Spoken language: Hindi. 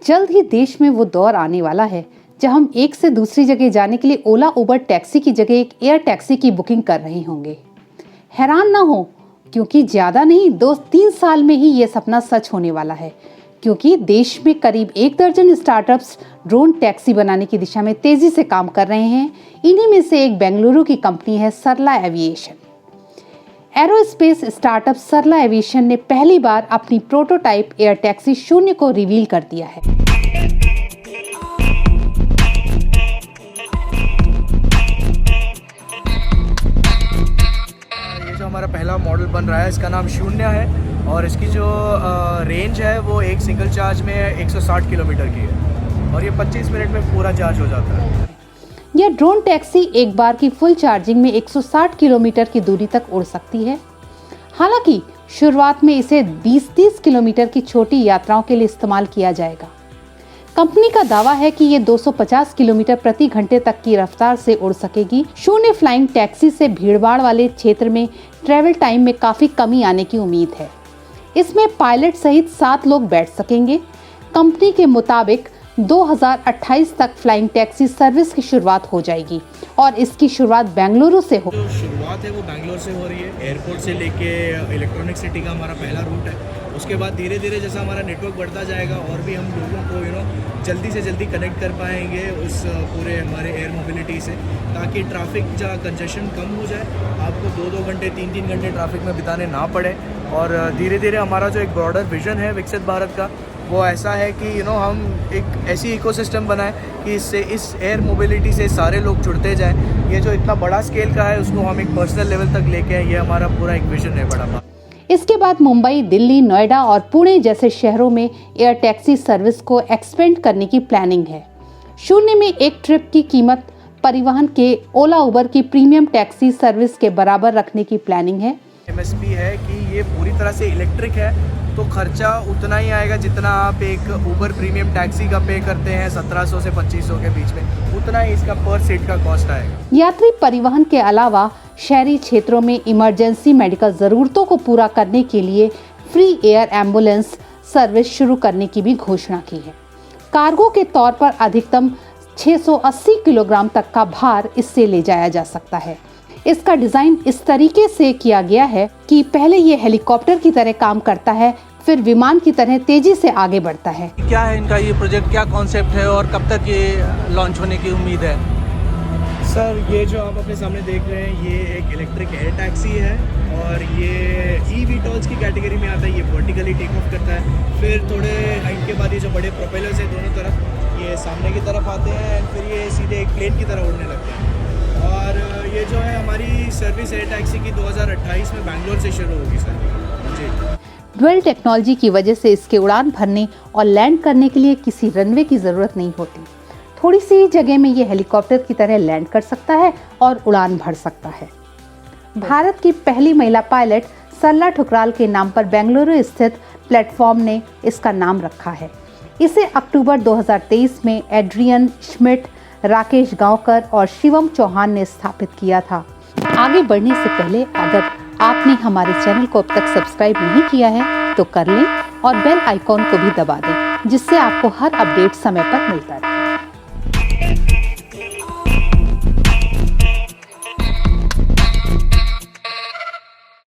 जल्द ही देश में वो दौर आने वाला है जब हम एक से दूसरी जगह जाने के लिए ओला उबर टैक्सी की जगह एक एयर टैक्सी की बुकिंग कर रहे होंगे। हैरान ना हो, क्योंकि ज़्यादा नहीं 2-3 साल में ही ये सपना सच होने वाला है, क्योंकि देश में करीब 1 दर्जन स्टार्टअप्स ड्रोन टैक्सी बनाने की दिशा में तेजी से काम कर रहे हैं। इन्हीं में से एक बेंगलुरु की कंपनी है सरला एविएशन। एरोस्पेस स्टार्टअप सरला एविएशन ने पहली बार अपनी प्रोटोटाइप एयर टैक्सी 0 को रिवील कर दिया है। ये जो हमारा पहला मॉडल बन रहा है, इसका नाम 0 है और इसकी जो रेंज है वो एक सिंगल चार्ज में 160 किलोमीटर की है और ये 25 मिनट में पूरा चार्ज हो जाता है। यह ड्रोन टैक्सी एक बार की फुल चार्जिंग में 160 किलोमीटर की दूरी तक उड़ सकती है। हालांकि शुरुआत में इसे 20-30 किलोमीटर की छोटी यात्राओं के लिए इस्तेमाल किया जाएगा। कंपनी का दावा है कि ये 250 किलोमीटर प्रति घंटे तक की रफ्तार से उड़ सकेगी। 0 फ्लाइंग टैक्सी से भीड़भाड़ वाले क्षेत्र में ट्रैवल टाइम में काफी कमी आने की उम्मीद है। इसमें पायलट सहित 7 लोग बैठ सकेंगे। कंपनी के मुताबिक 2028 तक फ्लाइंग टैक्सी सर्विस की शुरुआत हो जाएगी और इसकी शुरुआत बेंगलुरु से हो। जो शुरुआत है वो बेंगलोर से हो रही है। एयरपोर्ट से लेके इलेक्ट्रॉनिक सिटी का हमारा पहला रूट है। उसके बाद धीरे धीरे जैसा हमारा नेटवर्क बढ़ता जाएगा और भी हम लोगों को जल्दी से जल्दी कनेक्ट कर पाएंगे उस पूरे हमारे एयर मोबिलिटी से, ताकि ट्रैफिक का कंजेशन कम हो जाए, आपको 2-2 घंटे 3-3 घंटे ट्रैफिक में बिताने ना पड़े। और धीरे धीरे हमारा जो एक ब्रॉडर विजन है विकसित भारत का, वो ऐसा है कि हम एक ऐसी इकोसिस्टम बनाएं कि इससे इस एयर मोबिलिटी से सारे लोग जुड़ते जाएं। ये जो इतना बड़ा स्केल का है उसको हम एक पर्सनल लेवल तक लेके आए, ये हमारा पूरा एक विजन है बड़ा। इसके बाद मुंबई, दिल्ली, नोएडा और पुणे जैसे शहरों में एयर टैक्सी सर्विस को एक्सपेंड करने की प्लानिंग है। 0 में एक ट्रिप की कीमत परिवहन के ओला उबर की प्रीमियम टैक्सी सर्विस के बराबर रखने की प्लानिंग है। MSP है कि ये पूरी तरह से इलेक्ट्रिक है, तो खर्चा उतना ही आएगा जितना आप एक उबर प्रीमियम टैक्सी का पे करते हैं 1700 से 2500 के बीच में, उतना ही इसका पर सीट का कॉस्ट आएगा। यात्री परिवहन के अलावा शहरी क्षेत्रों में इमरजेंसी मेडिकल जरूरतों को पूरा करने के लिए फ्री एयर एम्बुलेंस सर्विस शुरू करने की भी घोषणा की है। कार्गो के तौर पर अधिकतम 680 किलोग्राम तक का भार इससे ले जाया जा सकता है। इसका डिजाइन इस तरीके से किया गया है कि पहले ये हेलीकॉप्टर की तरह काम करता है, फिर विमान की तरह तेजी से आगे बढ़ता है। क्या है इनका ये प्रोजेक्ट, क्या कॉन्सेप्ट है और कब तक ये लॉन्च होने की उम्मीद है? सर, ये जो आप अपने सामने देख रहे हैं ये एक इलेक्ट्रिक एयर टैक्सी है और ये eVTOLs की कैटेगरी में आता है। ये वर्टिकली टेक ऑफ करता है, फिर थोड़े हाइट के बाद ये जो बड़े प्रोपेलर्स हैं दोनों तरफ, ये सामने की तरफ आते हैं और फिर ये सीधे एक प्लेन की तरह उड़ने लगते हैं। और ये जो है हमारी सर्विस एयर टैक्सी की 2028 में बेंगलोर से शुरू होगी सर जी। ड्वेल टेक्नोलॉजी की वजह से इसके उड़ान भरने और लैंड करने के लिए किसी रनवे की जरूरत नहीं होती। थोड़ी सी जगह में ये हेलीकॉप्टर की तरह लैंड कर सकता है और उड़ान भर सकता है। भारत की पहली महिला पायलट सरला ठुकराल के नाम पर बेंगलुरु स्थित प्लेटफॉर्म ने इसका नाम रखा है। इसे अक्टूबर 2023 में एड्रियन श्मिट, राकेश गांवकर और शिवम चौहान ने स्थापित किया था। आगे बढ़ने से पहले अगर आपने हमारे चैनल को अब तक सब्सक्राइब नहीं किया है तो कर लें और बेल आइकॉन को भी दबा दें, जिससे आपको हर अपडेट समय पर मिलता रहे।